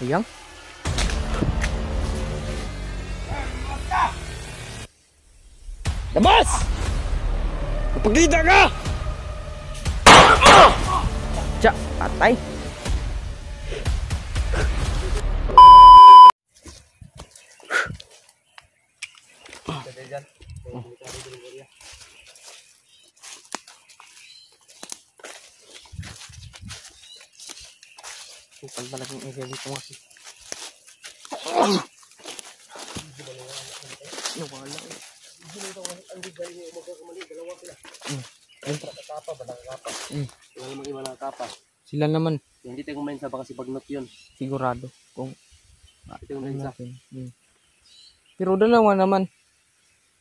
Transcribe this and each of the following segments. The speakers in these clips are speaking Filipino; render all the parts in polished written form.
Sayang. Labas! Kapagkita ka! Tsa, patay. Bukan talagang area dito kasi. Nawala eh. Sila naman. Hindi tayo kumain sa baka si Bagnot yun. Sigurado. Kung Ito yung isa. Pero dalawa naman.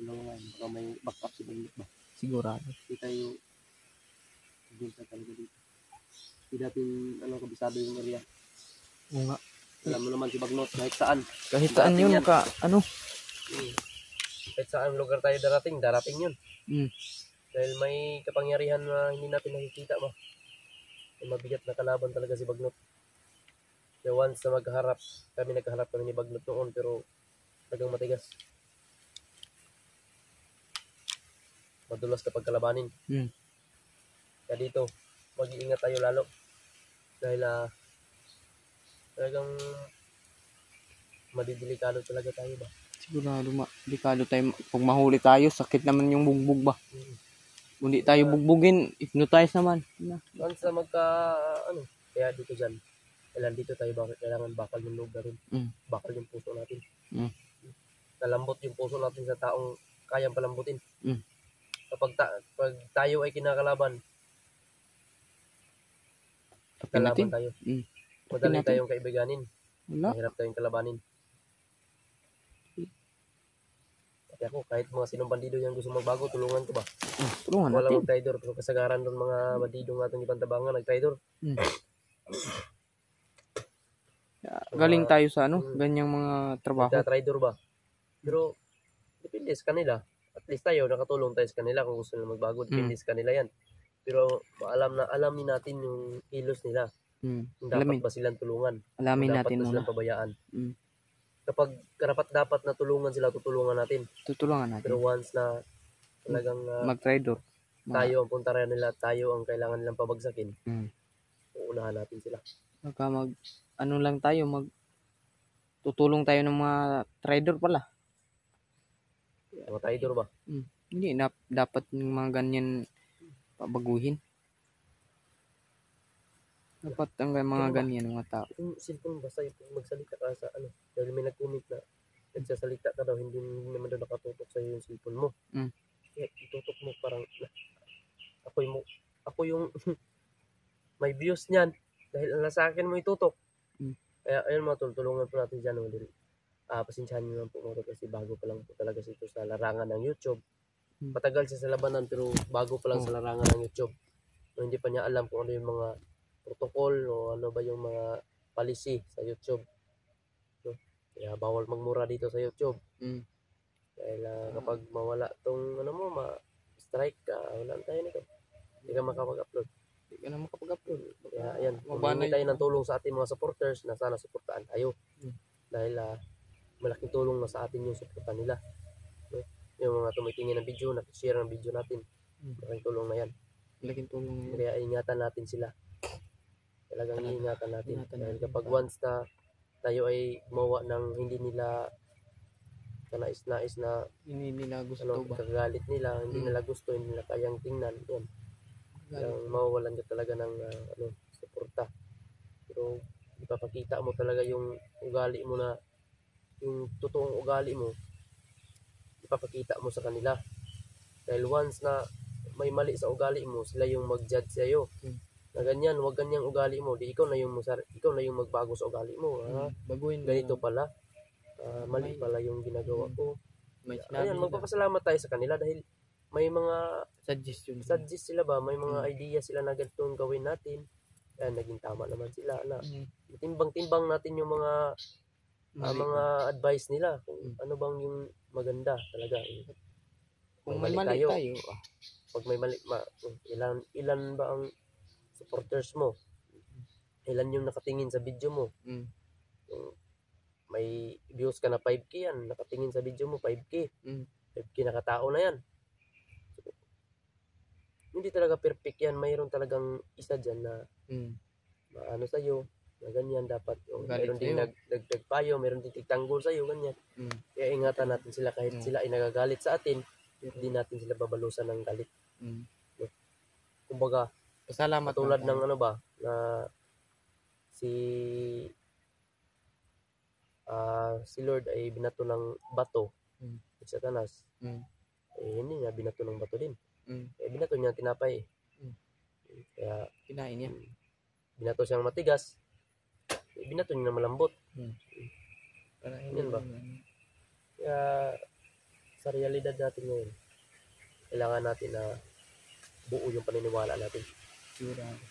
Baka may backup si Bagnot ba? Sigurado. Hindi tayo doon sa talaga dito. Hindi natin kabisado yung area. Oo nga. Alam mo naman si Bagnot kahit saan. Kahit saan yun yan. Kahit saan lugar tayo darating yun. Dahil may kapangyarihan na hindi natin nakikita ba. Mabigat na kalaban talaga si Bagnot. Kaya once na nagkaharap kami ni Bagnot noon, pero talagang matigas. Madulas kapag kalabanin. Kaya dito, mag-iingat tayo lalo. Dahil talagang madidelikado talaga tayo ba. Sigurado delikado tayo. Pag mahuli tayo, sakit naman yung bugbog ba. Kung di tayo bugbugin, hypnotize naman. Once na kaya dito dyan, kailan dito tayo kailangan bakal yung loob natin. Bakal yung puso natin. Kalambot yung puso natin sa taong kayang palambutin. Kapag tayo ay kinakalaban, kalaban tayo. Madali tayong kaibiganin. Mahirap tayong kalabanin. Kaya ako, kahit mga sinong bandido yung gusto magbago, tulungan ko ba? Tulungan natin. Wala mag-traidor. Pero kasagaran doon mga bandidong natin ipantabangan, nag-traidor. Galing tayo sa ganyang mga trabaho. Nagka-traidor ba? Pero, depende sa kanila. At least tayo, nakatulong tayo sa kanila kung gusto nila magbago. Depende sa kanila yan. Pero, alamin natin yung kilos nila. Dapat ba silang tulungan? Alamin natin muna. Dapat ba silang pabayaan? Kapag karapat-dapat na tulungan sila, tutulungan natin. Pero once na talagang mag-traidor, tayo ang puntaran nila, tayo ang kailangan nilang pabagsakin, uunahan natin sila. Baka lang tayo, tutulong tayo ng mga traidor pala. Mga traidor ba? Hindi, dapat yung mga ganyan pabaguhin. Dapat ang mga ganyan mga tao. Yung cellphone basta yung magsalita ka sa dahil may nag-comment na nagsasalita ka daw, hindi naman daw nakatutok sa yung cellphone mo. Kaya itutok mo parang ako yung may views niyan dahil sa akin mo itutok. Kaya ayun mga tulungan po natin dyan. Pasensyahan nyo lang po mga kasi bago pa lang po talaga ito sa larangan ng YouTube. Matagal siya sa labanan pero bago pa lang sa larangan ng YouTube. So, hindi pa niya alam kung ano yung mga protocol o ano ba yung mga policy sa YouTube. So, kaya bawal magmura dito sa YouTube. Dahil kapag mawala tong ma-strike ka, wala tayo nito. Hindi ka makapag-upload. Kaya ayan, humingi tayo ng tulong sa ating mga supporters na sana suportaan tayo. Dahil malaking tulong na sa atin yung suporta nila. Yung mga tumitingin ng video, nakishare ng video natin. Malaking tulong na yan. Kaya ingatan natin sila. Talagang iingatan natin. Dahil kapag once na tayo ay gumawa ng hindi nila kanais-nais na hindi nila gusto ba? Kagalit nila, hindi nila gusto, hindi nila kayang tingnan. Yan. Yung mawawalan ka talaga ng suporta. Pero ipapakita mo talaga yung ugali mo na yung totoong ugali mo, ipapakita mo sa kanila. Dahil once na may mali sa ugali mo, sila yung mag-judge sa'yo. Na ganyan, wag ganyang ugali mo. Di ikaw na yung magbago sa ugali mo. Baguhin ganito pala. Mali pala yung ginagawa ko. Ayan, magpapasalamat tayo sa kanila dahil may mga suggest sila ba, may mga idea sila na ganitong gawin natin. Ayan, naging tama naman sila na timbang-timbang natin yung mga advice nila kung ano bang yung maganda talaga. Kung may mali tayo. Pag may mali, ilan ba ang supporters mo? Ilan yung nakatingin sa video mo? Kung may views ka na 5K yan, nakatingin sa video mo 5K. 5K nakatao na yan. So, hindi talaga perfect yan. Mayroon talagang isa dyan na maano sa'yo, na ganyan dapat. O, mayroon din nagpayo, mayroon din tigtanggol sa'yo, ganyan. Kaya ingatan natin sila kahit sila ay nagagalit sa atin, hindi natin sila babalusan ng galit. Kumbaga, Pasalamat tulad lang ng ano ba, na si Lord ay binato ng bato si Satanas. Hindi niya binato ng bato din. Binato niya ng tinapay. Kaya kinain niya. Binato siyang matigas. Binato niya ng malambot. Yan ba? Kaya sa realidad natin ngayon, kailangan natin na buo yung paniniwala natin. Sigurado.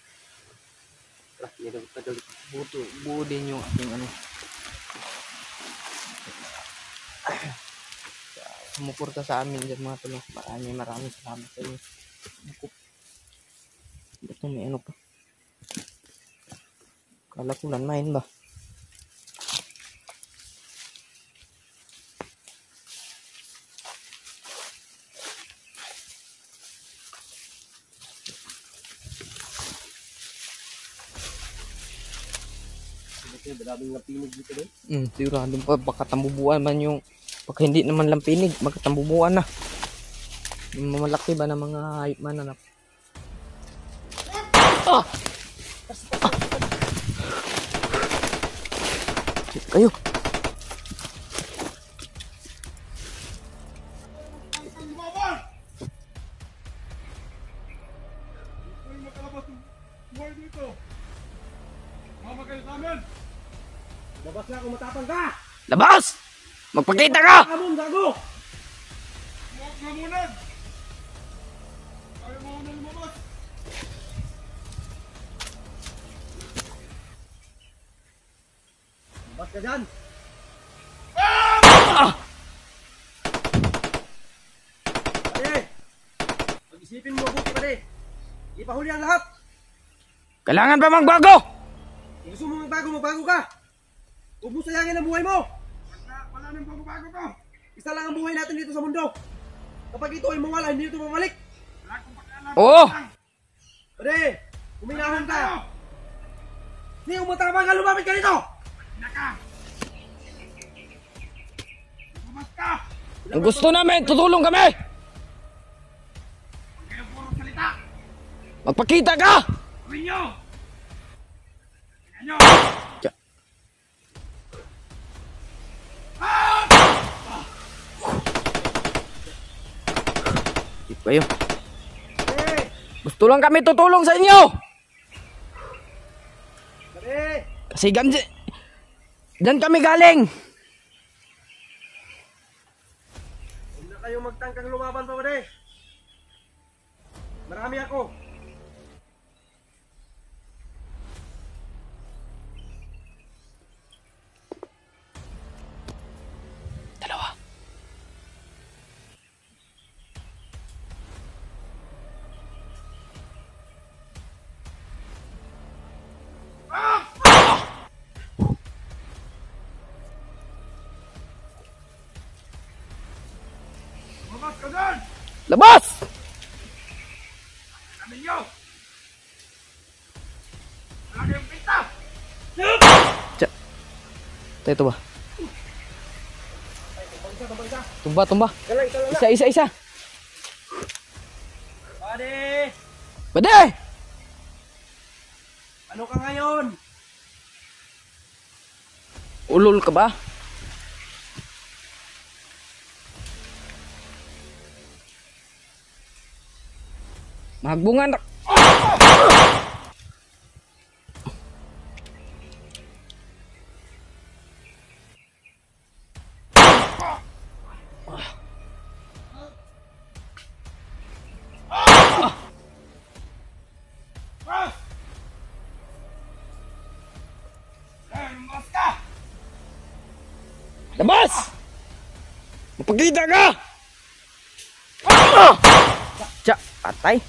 Buo din yung ating ano. Sumuporta sa amin dyan mga tol. Maraming salamat sa inyo. Ito may ano pa. Kala ko landmine ba? Maraming lapinig dito doon. Sigurado pa baka tambubuan man yung pagka hindi naman lampinig, baka tambubuan na. Yung malaki ba na mga hayop man anak. Kayo. Labas na kung matapang ka! Labas! Magpakita ka! Amon, gago! Huwag mamunag! Ayaw mo na lumabas! Labas ka dyan! Pare! Pag-isipin mo mabuti pare! Ipahuli ang lahat! Kailangan ba magbago? Kung gusto mo magbago ka! Huwag mo sayangin ang buhay mo! Wala nang bago-bago ko! Isa lang ang buhay natin dito sa mundo! Kapag ito ay mawala, hindi ito mamalik! Wala akong pakialam! Oo! Pare! Uminahon ka! Hindi umatapang ka! Lumapit ka dito! Na ka! Lumabas ka! Ang gusto namin, tutulong kami! Huwag kayo puro salita! Magpakita ka! Gawin nyo! Tingnan nyo! Kayo. Pare! Gusto lang kami tutulong sa inyo. Pare! Kasi dyan kami galing. Huwag na kayong magtangkang lumaban pa pare! Marami ako! Dalawa. Lumabas ka doon! Labas! Kami nyo! Wala kayong pinta! Ito ba? Tumba. Isa lang! Isa. Pare! Bade! Ano ka ngayon? Ulol ka ba? Magbungan. Lumabas ka! Labas! Magpakita ka! Tsa, patay.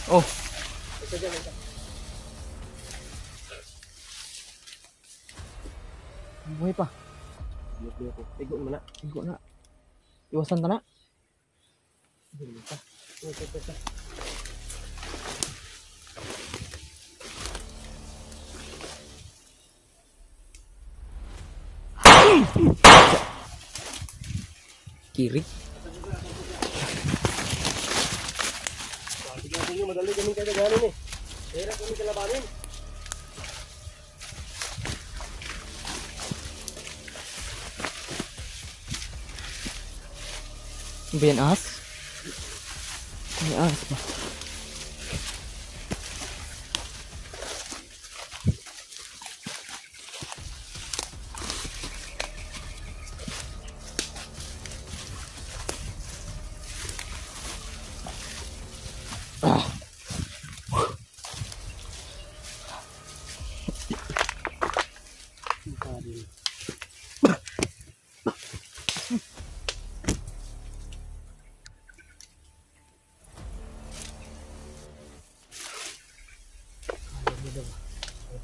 Oh. Isa dyan, isa. Buhay pa. Buhay ko. Tigo mo na. Sigo na. Iwasan ta na. Buhay pa. Buhay pa. Kiri. Sabi natin yung madali kaming kagaganin eh. Hirap kami kalabanin. Ano ba yan, ahas? May ahas ba? Ah.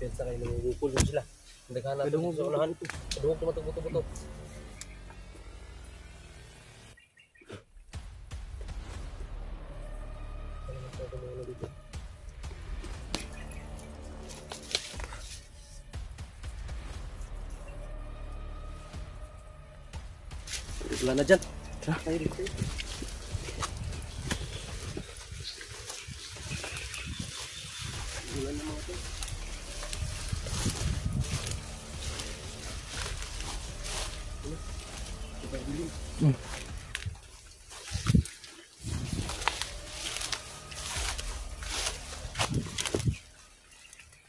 Pensa kayo nangungupol yun sila. Naghanap ito sa unahan ito. Paduhog ko matag-buto-buto. Wala na dyan. Tayo rito. Wala na mga ito.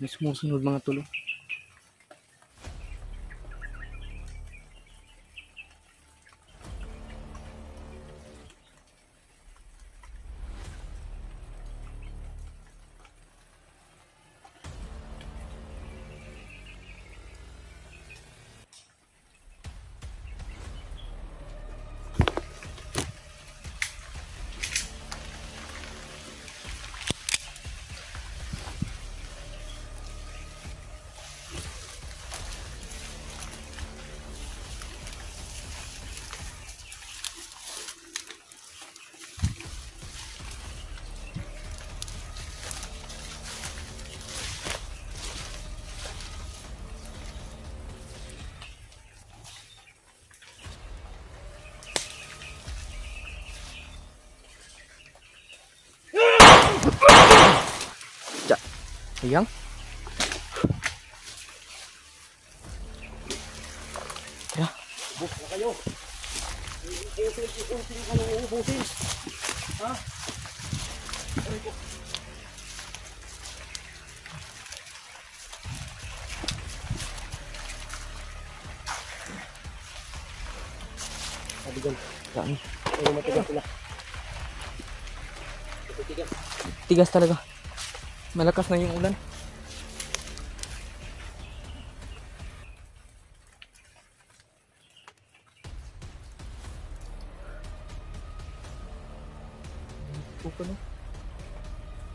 May sumusunod mga tulo. Sayang. Tara. Ubus na kayo. Ubusin ka nung ubusin. Ha? Aray ko. Sabi dyan. Saan? Pero matigas sila. Matigas. Tigas talaga. Malakas na yung ulan. Puko na.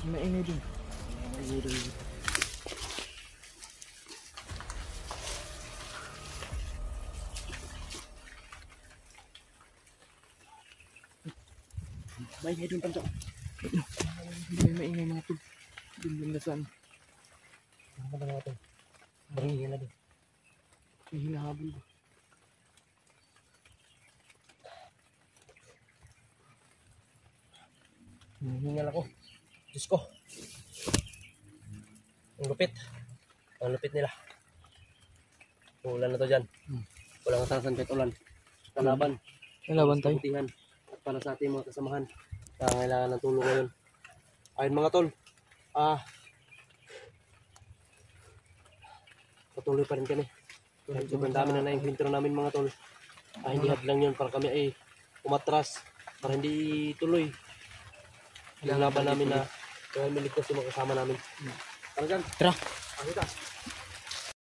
Maingay din. Maingay din. Maingay din panto. Maingay mga tol. Dun na saan. Ano ba natin? Maringin na din. May hinahabol ba? Hingal ako. Diyos ko. Ang lupit. Ang lupit nila. Ulan na to dyan. Walang asasan kahit ulan. Kalaban. Kalaban tayo. Kabutihan. At para sa ating mga kasamahan. Kailangan ng tulong ngayon. Ayun mga tol. Patuloy pa rin kami. Kahit sobrang dami na na-encounter namin mga tol. Hindi hadlang yun para kami ay umatras. Para hindi tuloy. Laban namin na kaya miligtas yung mga kasama namin. Tara dyan. Tara. Pakita.